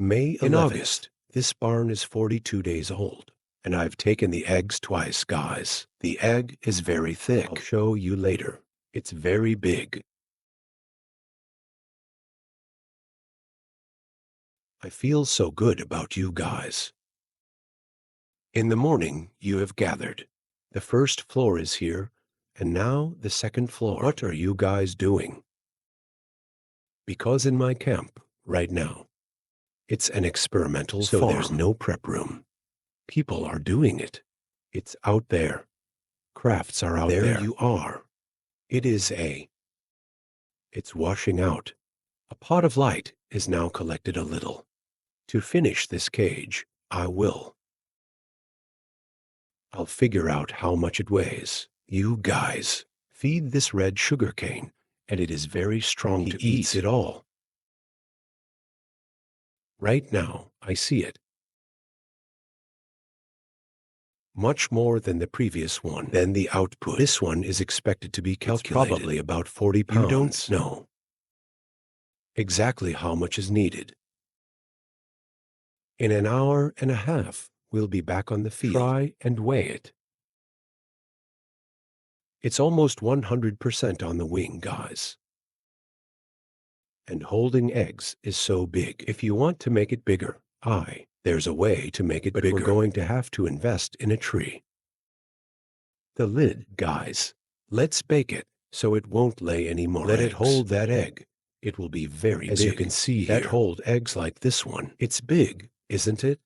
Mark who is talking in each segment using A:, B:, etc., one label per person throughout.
A: May 11th.
B: In August, this barn is 42 days old, and I've taken the eggs twice, guys. The egg is very thick. I'll show you later. It's very big. I feel so good about you guys. In the morning, you have gathered. The first floor is here, and now the second floor. What are you guys doing? Because in my camp, right now, it's an experimental farm. There's no prep room. People are doing it. It's out there. Crafts are out there. There you are. It's washing out. A pot of light is now collected a little. To finish this cage, I'll figure out how much it weighs. You guys, feed this red sugar cane, and it is very strong to eat. He eats it all. Right now, I see it. Much more than the previous one. Then the output. This one is expected to be calculated. It's probably about 40 pounds. You don't know exactly how much is needed. In an hour and a half, we'll be back on the field. Try and weigh it. It's almost 100% on the wing, guys. And holding eggs is so big. If you want to make it bigger, there's a way to make it bigger. But we're going to have to invest in a tree. The lid, guys. Let's bake it so it won't lay any more eggs. Let it hold that egg. It will be very big. As you can see here, that hold eggs like this one. It's big, isn't it?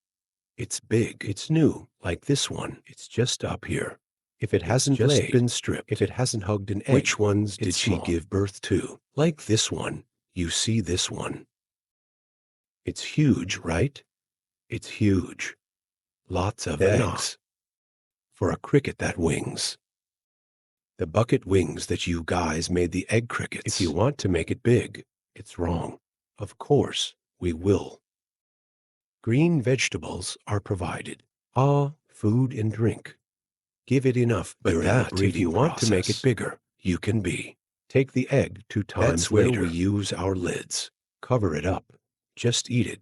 B: It's big. It's new, like this one. It's just up here. If it hasn't just been stripped, if it hasn't hugged an egg, which ones did she give birth to? Like this one. You see this one. It's huge, right? It's huge. Lots of eggs. For a cricket that wings. The bucket wings that you guys made the egg crickets. If you want to make it big, it's wrong. Of course, we will. Green vegetables are provided. Food and drink. Give it enough, but if you want to make it bigger, you can be. Take the egg 2 times later. That's where we use our lids. Cover it up. Just eat it.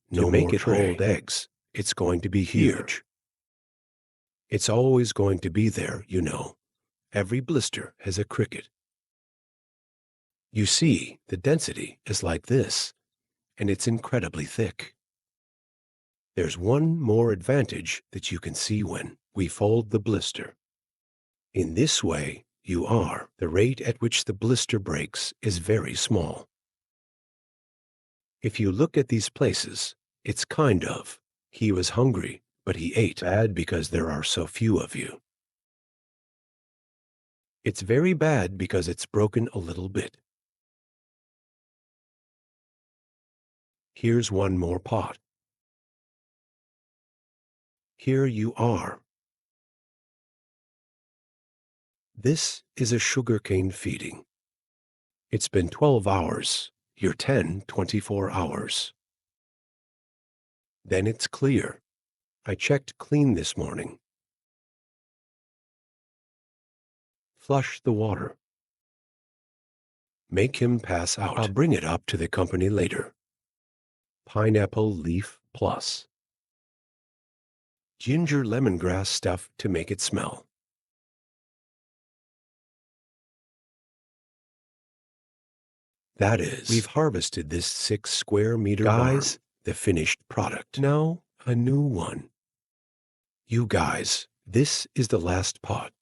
B: No more hold eggs. It's going to be huge. It's always going to be there, you know. Every blister has a cricket. You see, the density is like this, and it's incredibly thick. There's one more advantage that you can see when we fold the blister. In this way, the rate at which the blister breaks is very small. If you look at these places, it's kind of, he was hungry, but he ate. Bad because there are so few of you. It's very bad because it's broken a little bit. Here's one more pot. Here you are. This is a sugarcane feeding. It's been 12 hours. You're 24 hours. Then it's clear. I checked clean this morning. Flush the water. Make him pass out. I'll bring it up to the company later. Pineapple leaf plus. Ginger lemongrass stuff to make it smell. That is, we've harvested this 6 square meter barn, the finished product. Now, a new one. You guys, this is the last pot.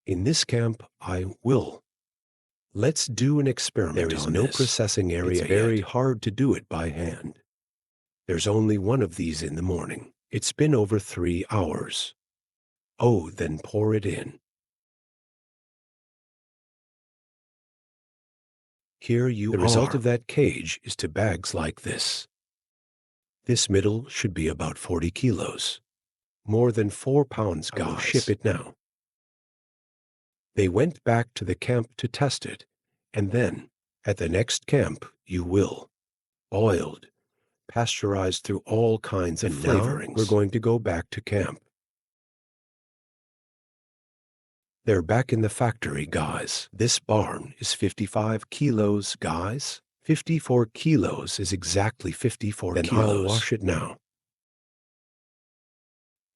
B: In this camp, Let's do an experiment. There is no processing area. It's very hard to do it by hand. There's only one of these in the morning. It's been over 3 hours. Oh, then pour it in. Here you are. The result of that cage is to bags like this. This middle should be about 40 kilos. More than 4 pounds, guys. I will ship it now. They went back to the camp to test it, and then, at the next camp, you will. Boiled, pasteurized through all kinds of flavorings. We're going to go back to camp. They're back in the factory, guys. This barn is 55 kilos, guys. 54 kilos is exactly 54 kilos. Then I'll wash it now.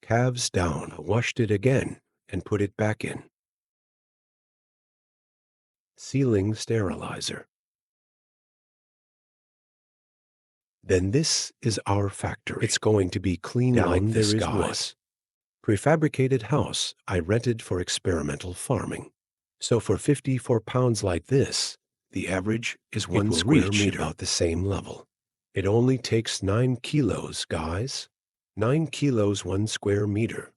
B: Calves down. I washed it again and put it back in. Sealing sterilizer. Then this is our factory. It's going to be clean down like this, guys. Prefabricated house I rented for experimental farming. So for 54 pounds like this, the average is 1 square meter, about the same level. It only takes 9 kilos, guys. 9 kilos 1 square meter.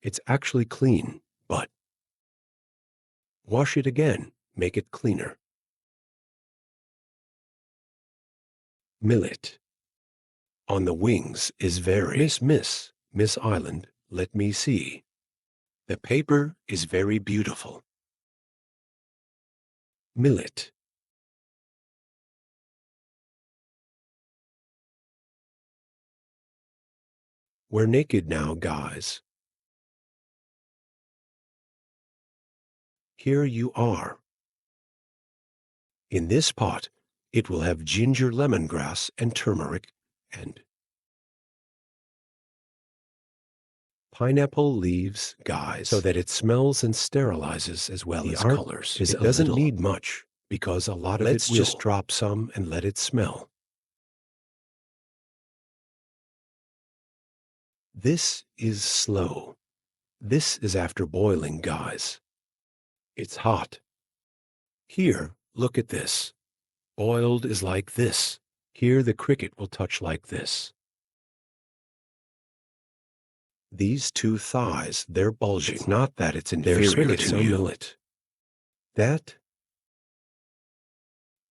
B: It's actually clean, but wash it again, make it cleaner. Millet. On the wings is very Miss Island, let me see. The paper is very beautiful. Millet. We're naked now, guys. Here you are. In this pot, it will have ginger, lemongrass, and turmeric, and pineapple leaves, guys, so that it smells and sterilizes as well as colors. It doesn't need much, because a lot of it will. Let's just drop some and let it smell. This is slow. This is after boiling, guys. It's hot. Here, look at this. Boiled is like this. Here the cricket will touch like this. These two thighs, they're bulging. It's not that it's inferior to millet. That?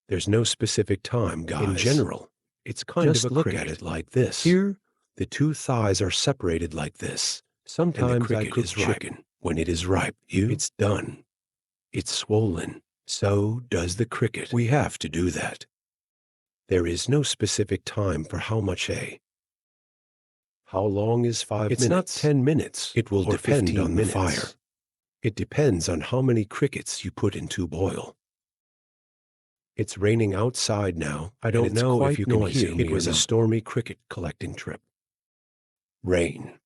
B: There's no specific time, guys. In general, it's kind of a cricket. Just look at it like this. Here, the two thighs are separated like this. Sometimes I cook chicken. When it is ripe, it's done. It's swollen. So does the cricket. We have to do that. There is no specific time for how much How long is 5 minutes? It's not 10 minutes. It will depend on the fire. It depends on how many crickets you put into boil. It's raining outside now. I don't know if you can hear me. It was a stormy cricket collecting trip. Rain.